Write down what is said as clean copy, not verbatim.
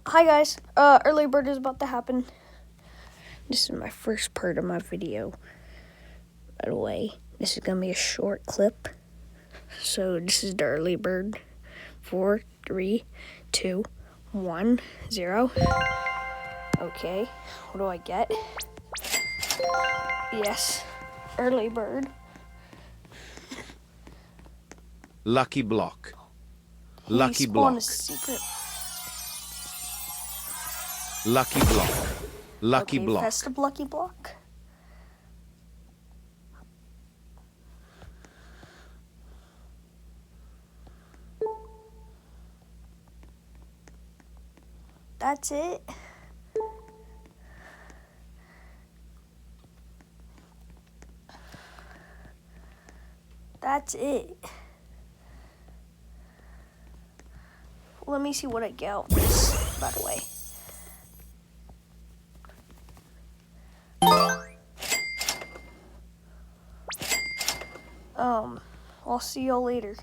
Hi guys, early bird is about to happen. This is my first part of my video. By the way, this is gonna be a short clip. So this is the early bird. 4, 3, 2, 1, 0. Okay, what do I get? Yes, early bird. Lucky block. He Lucky spawned block. a secret. Lucky block. Lucky Okay, block. festive lucky block. That's it. That's it. Let me see what I get out of this, by the way. I'll see y'all later.